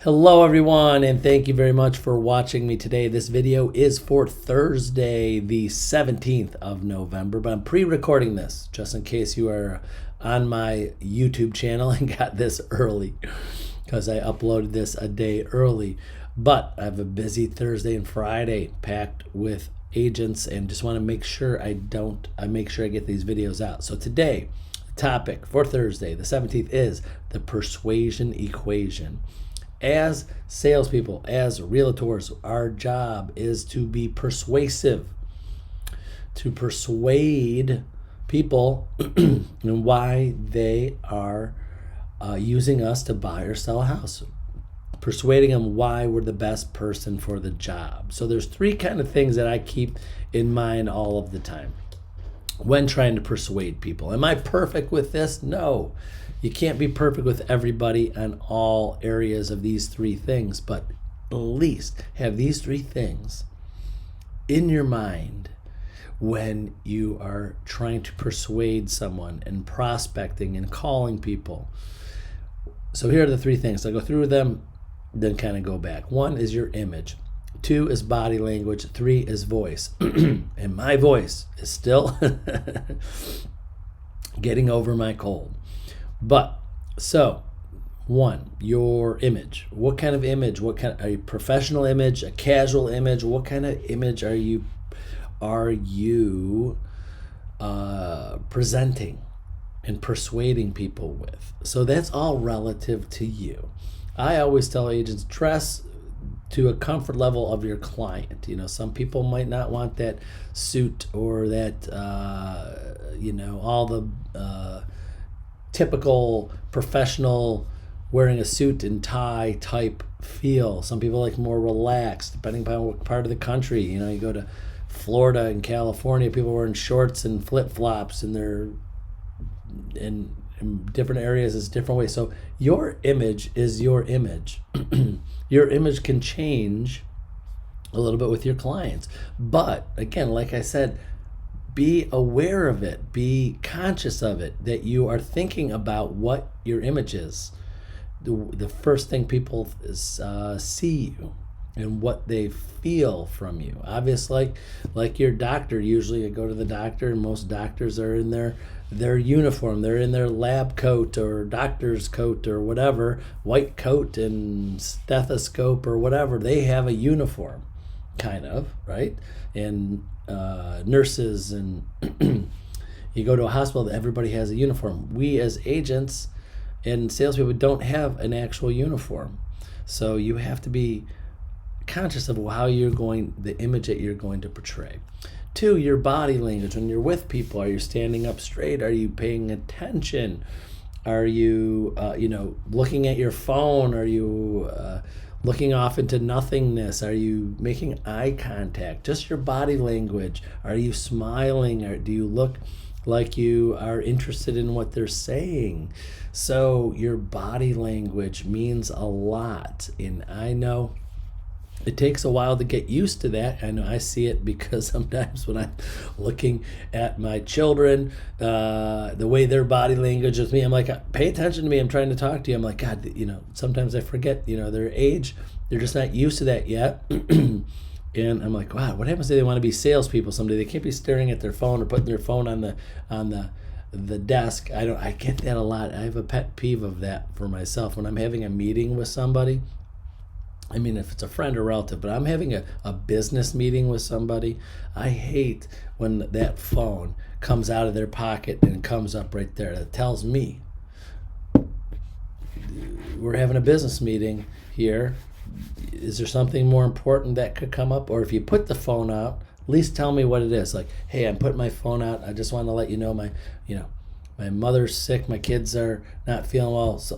Hello everyone, and thank you very much for watching me today. This video is for Thursday, the 17th of November, but I'm pre-recording this just in case you are on my YouTube channel and got this early because I uploaded this a day early. But I have a busy Thursday and Friday packed with agents and just want to make sure I make sure I get these videos out. So today, the topic for Thursday, the 17th, is the persuasion equation. As salespeople, as realtors, our job is to be persuasive, to persuade people and why they are using us to buy or sell a house, persuading them why we're the best person for the job. So there's three kind of things that I keep in mind all of the time when trying to persuade people. Am I perfect with this? No. You can't be perfect with everybody on all areas of these three things, but at least have these three things in your mind when you are trying to persuade someone and prospecting and calling people. So here are the three things. I'll go through them, then kind of go back. One is your image. Two is body language. Three is voice. And my voice is still getting over my cold. But so, one, your image. What kind of image? What kind are you, professional image, a casual image? What kind of image are you presenting and persuading people with? So that's all relative to you. I always tell agents, dress to a comfort level of your client. You know, some people might not want that suit or that all the typical professional wearing a suit and tie type feel. Some people like more relaxed, depending upon what part of the country. You know, you go to Florida and California, people wearing shorts and flip-flops, and they're in different areas is different ways. So your image is your image. Your image can change a little bit with your clients. But again, like I said, be aware of it, be conscious of it, that you are thinking about what your image is. The first thing people see you and what they feel from you. Obviously, like your doctor, usually you go to the doctor and most doctors are in their uniform. They're in their lab coat or doctor's coat or whatever, white coat and stethoscope or whatever. They have a uniform, kind of, right? And nurses and you go to a hospital, everybody has a uniform. We as agents and salespeople don't have an actual uniform. So you have to be conscious of the image that you're going to portray. Two, your body language. When you're with people, are you standing up straight? Are you paying attention? Are you, looking at your phone? Are you looking off into nothingness? Are you making eye contact? Just your body language. Are you smiling? Or do you look like you are interested in what they're saying? So your body language means a lot. And I know it takes a while to get used to that. I know I see it because sometimes when I'm looking at my children, the way their body language is me, I'm like, pay attention to me. I'm trying to talk to you. I'm like, God, sometimes I forget, their age. They're just not used to that yet. And I'm like, wow, what happens if they want to be salespeople someday? They can't be staring at their phone or putting their phone on the desk. I get that a lot. I have a pet peeve of that for myself. When I'm having a meeting with somebody, I mean, if it's a friend or relative, but I'm having a business meeting with somebody, I hate when that phone comes out of their pocket and comes up right there. That tells me we're having a business meeting here. Is there something more important that could come up? Or if you put the phone out, at least tell me what it is. Like, hey, I'm putting my phone out. I just want to let you know my mother's sick, my kids are not feeling well, so,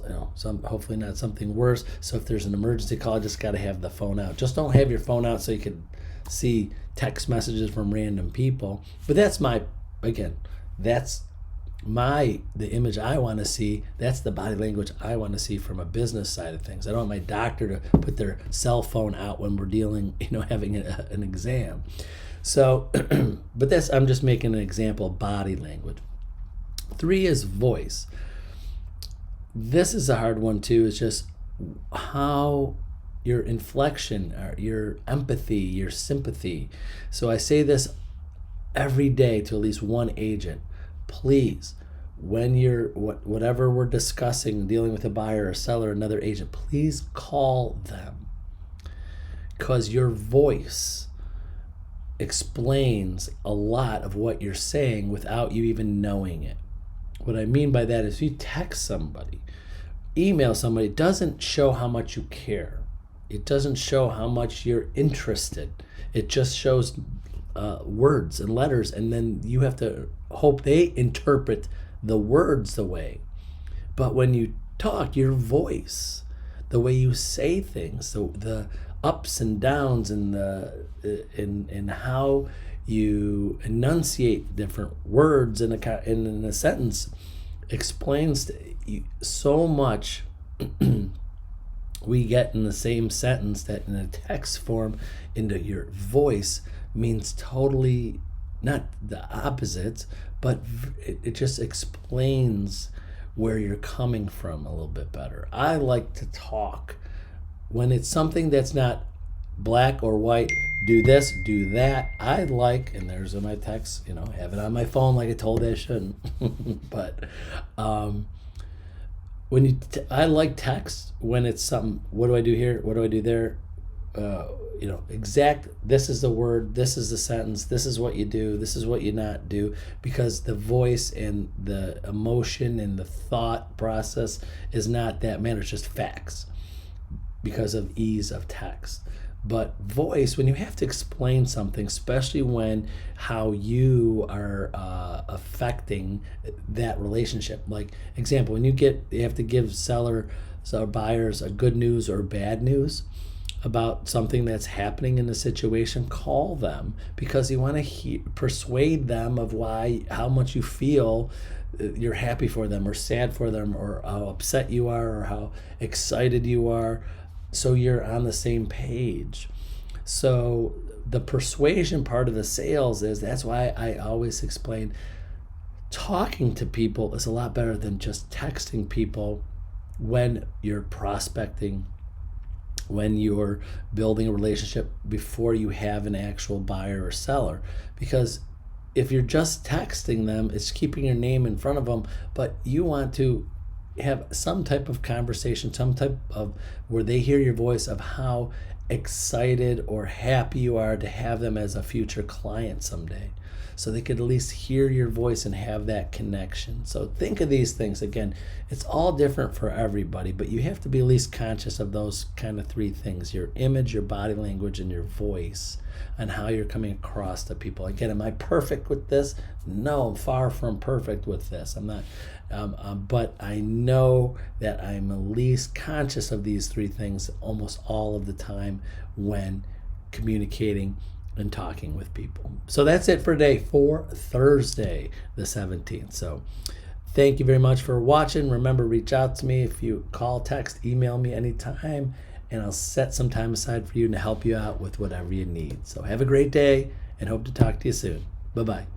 hopefully not something worse. So if there's an emergency call, I just got to have the phone out. Just don't have your phone out so you can see text messages from random people. But that's the image I want to see. That's the body language I want to see from a business side of things. I don't want my doctor to put their cell phone out when we're dealing, having an exam. So, but I'm just making an example of body language. Three is voice. This is a hard one too. It's just how your inflection, or your empathy, your sympathy. So I say this every day to at least one agent. Please, when you're whatever we're discussing, dealing with a buyer, a seller, another agent, please call them, because your voice explains a lot of what you're saying without you even knowing it. What I mean by that is, if you text somebody, email somebody, it doesn't show how much you care. It doesn't show how much you're interested. It just shows words and letters, and then you have to hope they interpret the words the way. But when you talk, your voice, the way you say things, the ups and downs, and in how you enunciate different words in a sentence, explains to you so much. We get in the same sentence that in a text form into your voice means totally not the opposite, but it just explains where you're coming from a little bit better. I like to talk when it's something that's not black or white, do this, do that. I like, and there's in my text, have it on my phone like I told you I shouldn't. But I like text when it's something. What do I do here? What do I do there? Exact. This is the word. This is the sentence. This is what you do. This is what you not do. Because the voice and the emotion and the thought process is not that manner. It's just facts, because of ease of text. But voice, when you have to explain something, especially when how you are affecting that relationship. Like example, when you have to give sellers or buyers a good news or bad news about something that's happening in the situation, call them, because you want to persuade them of how much you feel you're happy for them or sad for them, or how upset you are or how excited you are, so you're on the same page. So the persuasion part of the sales that's why I always explain, talking to people is a lot better than just texting people when you're prospecting, when you're building a relationship before you have an actual buyer or seller. Because if you're just texting them, it's keeping your name in front of them, but you want to have some type of conversation, some type of where they hear your voice of how excited or happy you are to have them as a future client someday, so they could at least hear your voice and have that connection. So think of these things. Again, it's all different for everybody, but you have to be at least conscious of those kind of three things: your image, your body language, and your voice, and how you're coming across to people. Again, am I perfect with this? No, I'm far from perfect with this. I'm not, but I know that I'm at least conscious of these three things almost all of the time when communicating and talking with people. So that's it for today, for Thursday the 17th. So thank you very much for watching. Remember, reach out to me if you call, text, email me anytime, and I'll set some time aside for you to help you out with whatever you need. So have a great day, and hope to talk to you soon. Bye-bye.